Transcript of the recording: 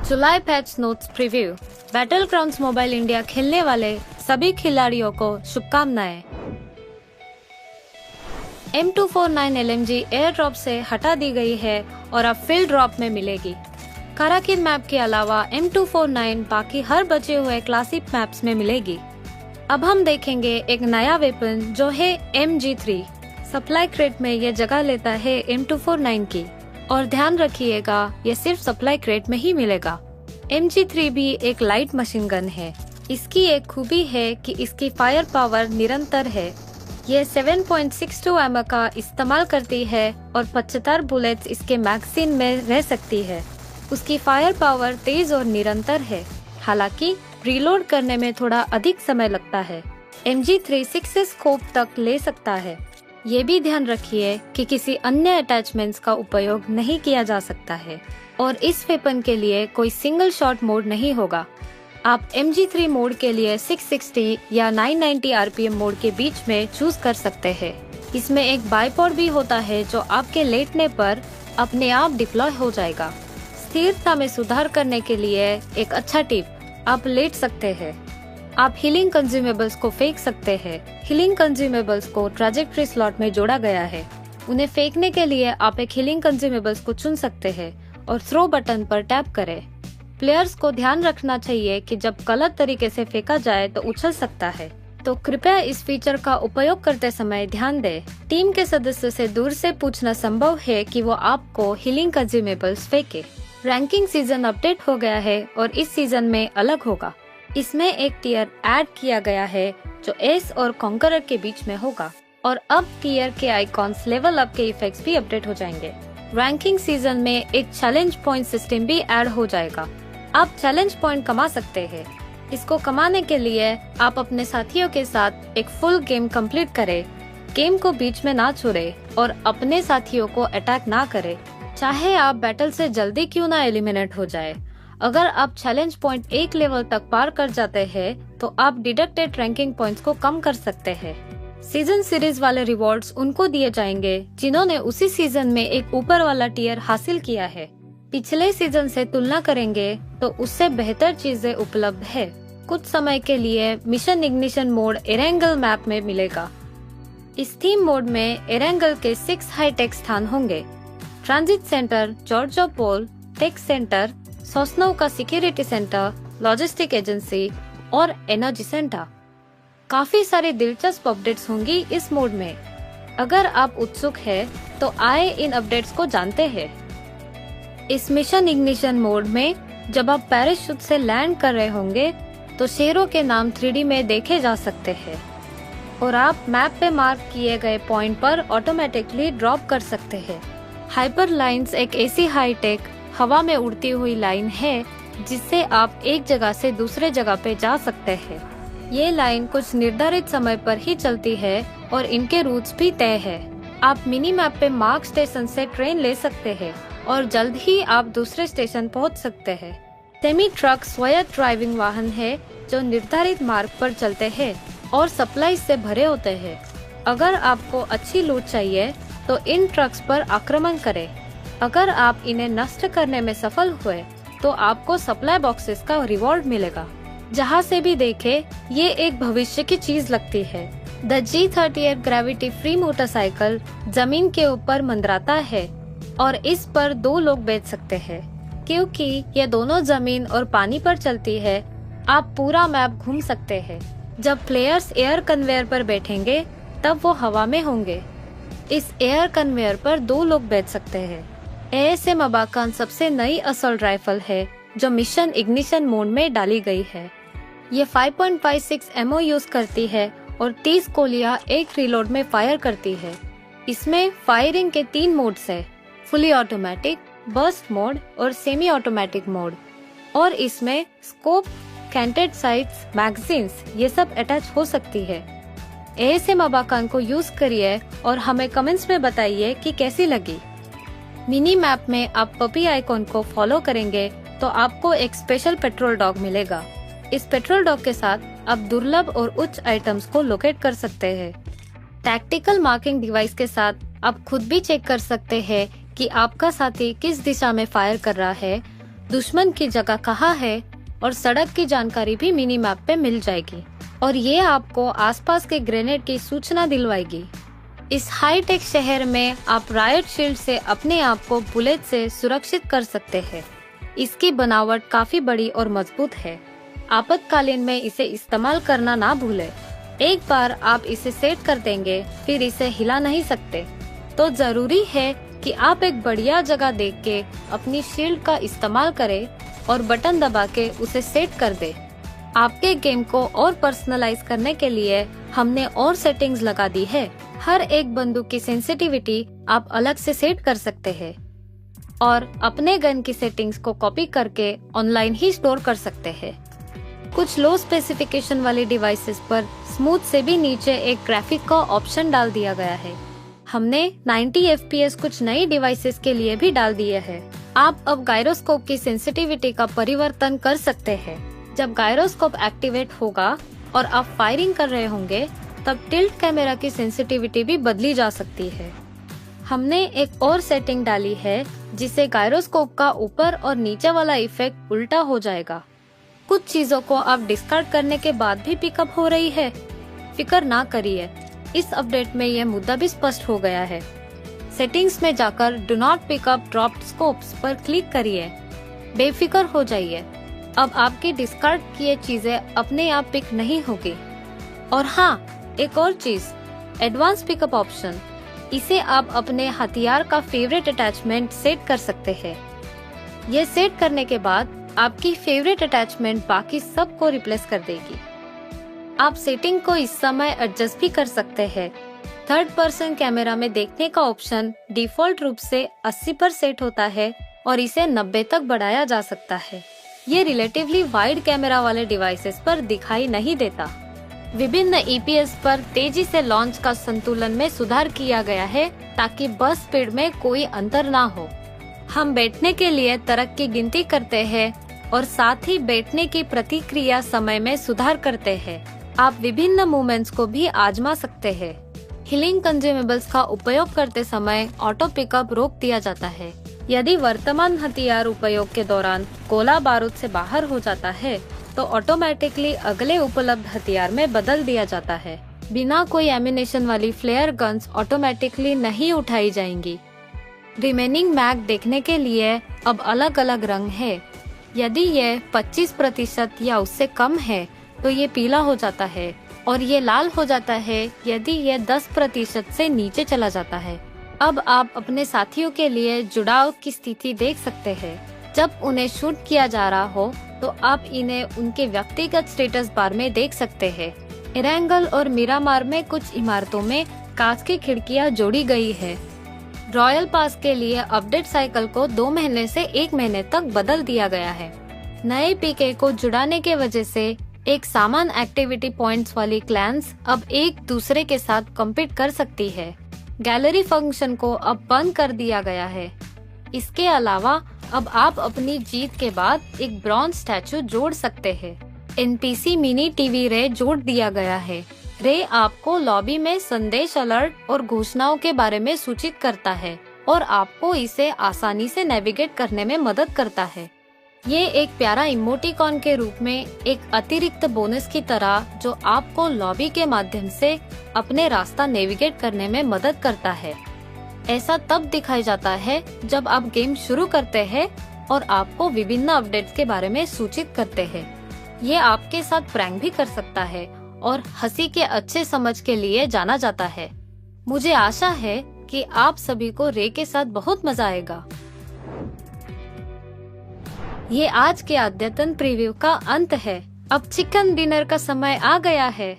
जुलाई patch notes preview. Battlegrounds Mobile India खेलने वाले सभी खिलाड़ियों को शुभकामनाएं। M249 LMG एयर ड्रॉप से हटा दी गई है और अब फील्ड ड्रॉप में मिलेगी। काराकिन मैप के अलावा M249 बाकी हर बचे हुए क्लासिक मैप्स में मिलेगी। अब हम देखेंगे एक नया वेपन जो है MG3। सप्लाई क्रेट में ये जगह लेता है M249 की, और ध्यान रखिएगा ये सिर्फ सप्लाई क्रेट में ही मिलेगा। MG3 भी एक लाइट मशीन गन है। इसकी एक खूबी है कि इसकी फायर पावर निरंतर है। ये 7.62 एमएम का इस्तेमाल करती है और 75 बुलेट्स इसके मैगजीन में रह सकती है। उसकी फायर पावर तेज और निरंतर है, हालांकि रीलोड करने में थोड़ा अधिक समय लगता है। MG3 6 स्कोप तक ले सकता है। ये भी ध्यान रखिए कि किसी अन्य अटैचमेंट्स का उपयोग नहीं किया जा सकता है और इस वेपन के लिए कोई सिंगल शॉट मोड नहीं होगा। आप MG3 मोड के लिए 660 या 990 RPM मोड के बीच में चूज कर सकते हैं। इसमें एक बाइपॉड भी होता है जो आपके लेटने पर अपने आप डिप्लॉय हो जाएगा। स्थिरता में सुधार करने के लिए एक अच्छा टिप, आप लेट सकते हैं। आप हीलिंग कंज्यूमेबल्स को फेंक सकते हैं। हीलिंग कंज्यूमेबल्स को ट्रैजेक्टरी स्लॉट में जोड़ा गया है। उन्हें फेंकने के लिए आप एक हीलिंग कंज्यूमेबल्स को चुन सकते हैं और थ्रो बटन पर टैप करें। प्लेयर्स को ध्यान रखना चाहिए कि जब गलत तरीके से फेंका जाए तो उछल सकता है, तो कृपया इस फीचर का उपयोग करते समय ध्यान दें। टीम के सदस्य से दूर से पूछना संभव है कि वो आपको हीलिंग कंज्यूमेबल्स फेंके। रैंकिंग सीजन अपडेट हो गया है और इस सीजन में अलग होगा। इसमें एक टियर ऐड किया गया है जो एस और कॉन्करर के बीच में होगा, और अब टियर के आइकॉन्स, लेवल अप के इफेक्ट्स भी अपडेट हो जाएंगे। रैंकिंग सीजन में एक चैलेंज पॉइंट सिस्टम भी ऐड हो जाएगा। आप चैलेंज पॉइंट कमा सकते हैं। इसको कमाने के लिए आप अपने साथियों के साथ एक फुल गेम कंप्लीट करें। गेम को बीच में ना छोड़े और अपने साथियों को अटैक ना करे, चाहे आप बैटल से जल्दी क्यों ना एलिमिनेट हो जाए। अगर आप चैलेंज पॉइंट एक लेवल तक पार कर जाते हैं तो आप डिडक्टेड रैंकिंग पॉइंट्स को कम कर सकते हैं। सीजन सीरीज वाले रिवॉर्ड्स उनको दिए जाएंगे जिन्होंने उसी सीजन में एक ऊपर वाला टियर हासिल किया है। पिछले सीजन से तुलना करेंगे तो उससे बेहतर चीजें उपलब्ध है। कुछ समय के लिए mission ignition mode Erangel map में मिलेगा। इस थीम मोड में एरेंगल के 6 हाईटेक स्थान होंगे। ट्रांजिट सेंटर, जॉर्जो पोल, टेक सेंटर, सोस्नो का सिक्योरिटी सेंटर, लॉजिस्टिक एजेंसी और एनर्जी सेंटर। काफी सारे दिलचस्प अपडेट्स होंगी इस मोड में। अगर आप उत्सुक हैं तो आए इन अपडेट्स को जानते हैं। इस मिशन इग्निशन मोड में जब आप पैराशूट से लैंड कर रहे होंगे तो शेरों के नाम 3D में देखे जा सकते हैं और आप मैप पे मार्क किए गए पॉइंट पर ऑटोमेटिकली ड्रॉप कर सकते हैं। हाइपर लाइंस एक ऐसी हाईटेक हवा में उड़ती हुई लाइन है जिससे आप एक जगह से दूसरे जगह पे जा सकते हैं। ये लाइन कुछ निर्धारित समय पर ही चलती है और इनके रूट्स भी तय है। आप मिनी मैप पे मार्क स्टेशन से ट्रेन ले सकते हैं और जल्द ही आप दूसरे स्टेशन पहुंच सकते हैं। सेमी ट्रक स्वायत्त ड्राइविंग वाहन है जो निर्धारित मार्ग पर चलते हैं और सप्लाई से भरे होते हैं। अगर आपको अच्छी लूट चाहिए तो इन ट्रक्स पर आक्रमण करें। अगर आप इन्हें नष्ट करने में सफल हुए तो आपको सप्लाई बॉक्सेस का रिवॉर्ड मिलेगा। जहाँ से भी देखे ये एक भविष्य की चीज लगती है। The G38 gravity free motorcycle जमीन के ऊपर मंडराता है और इस पर 2 लोग बैठ सकते हैं। क्योंकि ये दोनों जमीन और पानी पर चलती है, आप पूरा मैप घूम सकते हैं। जब प्लेयर्स एयर कन्वेयर पर बैठेंगे तब वो हवा में होंगे। इस एयर कन्वेयर पर 2 लोग बैठ सकते हैं। ASM अबाकान सबसे नई असॉल्ट राइफल है जो मिशन इग्निशन मोड में डाली गई है। ये 5.56 एमओ यूज करती है और 30 गोलियां एक रीलोड में फायर करती है। इसमें फायरिंग के 3 मोड्स है, फुली ऑटोमेटिक, बर्स्ट मोड और सेमी ऑटोमेटिक मोड। और इसमें स्कोप, कैंटेड साइट्स, मैगजीन्स ये सब अटैच हो सकती है। ASM अबाकान को यूज करिए और हमें कमेंट्स में बताइए कि कैसी लगी। मिनी मैप में आप पपी आइकॉन को फॉलो करेंगे तो आपको एक स्पेशल पेट्रोल डॉग मिलेगा। इस पेट्रोल डॉग के साथ आप दुर्लभ और उच्च आइटम्स को लोकेट कर सकते हैं। टैक्टिकल मार्किंग डिवाइस के साथ आप खुद भी चेक कर सकते हैं कि आपका साथी किस दिशा में फायर कर रहा है। दुश्मन की जगह कहाँ है और सड़क की जानकारी भी मिनी मैप पे मिल जाएगी और ये आपको आसपास के ग्रेनेड की सूचना दिलवाएगी। इस हाईटेक शहर में आप रायट शील्ड से अपने आप को बुलेट से सुरक्षित कर सकते हैं। इसकी बनावट काफी बड़ी और मजबूत है। आपातकालीन में इसे इस्तेमाल करना ना भूलें। एक बार आप इसे सेट कर देंगे फिर इसे हिला नहीं सकते। तो जरूरी है कि आप एक बढ़िया जगह देख के अपनी शील्ड का इस्तेमाल करें और बटन दबा के उसे सेट कर दे। आपके गेम को और पर्सनलाइज करने के लिए हमने और सेटिंग्स लगा दी है। हर एक बंदूक की सेंसिटिविटी आप अलग से सेट कर सकते हैं और अपने गन की सेटिंग्स को कॉपी करके ऑनलाइन ही स्टोर कर सकते हैं। कुछ लो स्पेसिफिकेशन वाले डिवाइसेस पर स्मूथ से भी नीचे एक ग्राफिक का ऑप्शन डाल दिया गया है। हमने 90 FPS कुछ नई डिवाइसेस के लिए भी डाल दिए हैं। आप अब गायरोस्कोप की सेंसिटिविटी का परिवर्तन कर सकते हैं। जब गायरोस्कोप एक्टिवेट होगा और आप फायरिंग कर रहे होंगे तब टिल्ट कैमरा की सेंसिटिविटी भी बदली जा सकती है। हमने एक और सेटिंग डाली है जिससे गायरोस्कोप का ऊपर और नीचे वाला इफेक्ट उल्टा हो जाएगा। कुछ चीजों को आप डिस्कार्ड करने के बाद भी पिकअप हो रही है। फिक्र ना करिए, इस अपडेट में यह मुद्दा भी स्पष्ट हो गया है। सेटिंग्स में जाकर do not pickup dropped scopes पर क्लिक करिए। बेफिक्र हो जाइए, अब आपकी डिस्कार्ड किए चीजें अपने आप पिक नहीं होगी। और हाँ, एक और चीज, एडवांस पिकअप ऑप्शन, इसे आप अपने हथियार का फेवरेट अटैचमेंट सेट कर सकते हैं। ये सेट करने के बाद आपकी फेवरेट अटैचमेंट बाकी सब को रिप्लेस कर देगी। आप सेटिंग को इस समय एडजस्ट भी कर सकते हैं। थर्ड पर्सन कैमरा में देखने का ऑप्शन डिफॉल्ट रूप से 80 पर सेट होता है और इसे 90 तक बढ़ाया जा सकता है। ये रिलेटिवली वाइड कैमरा वाले डिवाइसेस पर दिखाई नहीं देता। विभिन्न EPS पर तेजी से लॉन्च का संतुलन में सुधार किया गया है ताकि बस स्पीड में कोई अंतर ना हो। हम बैठने के लिए तरक की गिनती करते हैं और साथ ही बैठने की प्रतिक्रिया समय में सुधार करते हैं। आप विभिन्न मूवमेंट्स को भी आजमा सकते हैं। हीलिंग कंज्यूमेबल्स का उपयोग करते समय ऑटो पिकअप रोक दिया जाता है। यदि वर्तमान हथियार उपयोग के दौरान गोला बारूद से बाहर हो जाता है तो ऑटोमेटिकली अगले उपलब्ध हथियार में बदल दिया जाता है। बिना कोई एमिनेशन वाली फ्लेयर गन्स ऑटोमेटिकली नहीं उठाई जाएंगी। रिमेनिंग मैग देखने के लिए अब अलग अलग रंग है। यदि ये 25% या उससे कम है तो ये पीला हो जाता है और ये लाल हो जाता है यदि ये 10% से नीचे चला जाता है। अब आप अपने साथियों के लिए जुड़ाव की स्थिति देख सकते हैं। जब उन्हें शूट किया जा रहा हो तो आप इन्हें उनके व्यक्तिगत स्टेटस बार में देख सकते हैं। इरेंगल और मिरामार में कुछ इमारतों में कांच की खिड़कियां जोड़ी गई है। रॉयल पास के लिए अपडेट साइकिल को 2 महीने से 1 महीने तक बदल दिया गया है। नए PK को जुड़ाने के वजह से एक समान एक्टिविटी पॉइंट्स वाली क्लैंस अब एक दूसरे के साथ कम्पीट कर सकती है। गैलरी फंक्शन को अब बंद कर दिया गया है। इसके अलावा अब आप अपनी जीत के बाद एक ब्रॉन्ज स्टैचू जोड़ सकते हैं। NPC मिनी टीवी रे जोड़ दिया गया है। रे आपको लॉबी में संदेश, अलर्ट और घोषणाओं के बारे में सूचित करता है और आपको इसे आसानी से नेविगेट करने में मदद करता है। ये एक प्यारा इमोटिकॉन के रूप में एक अतिरिक्त बोनस की तरह जो आपको लॉबी के माध्यम से अपने रास्ता नेविगेट करने में मदद करता है। ऐसा तब दिखाई जाता है जब आप गेम शुरू करते हैं और आपको विभिन्न अपडेट्स के बारे में सूचित करते हैं। ये आपके साथ प्रैंक भी कर सकता है और हंसी के अच्छे समझ के लिए जाना जाता है। मुझे आशा है कि आप सभी को रे के साथ बहुत मजा आएगा। ये आज के अद्यतन प्रीव्यू का अंत है। अब चिकन डिनर का समय आ गया है।